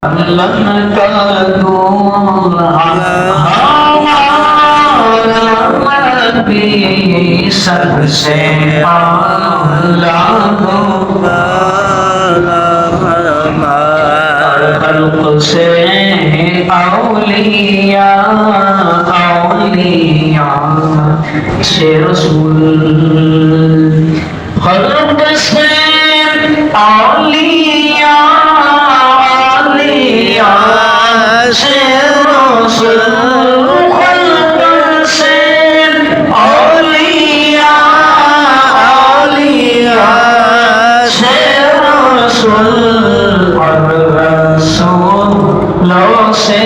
का दूर हमारा नबी सबसे आला खल्क़ से औलिया औलिया से रसूल खल्क़ से औलिया औलिया से रसूल खल्क़ से औलिया औलिया से रसूल और रसूलों से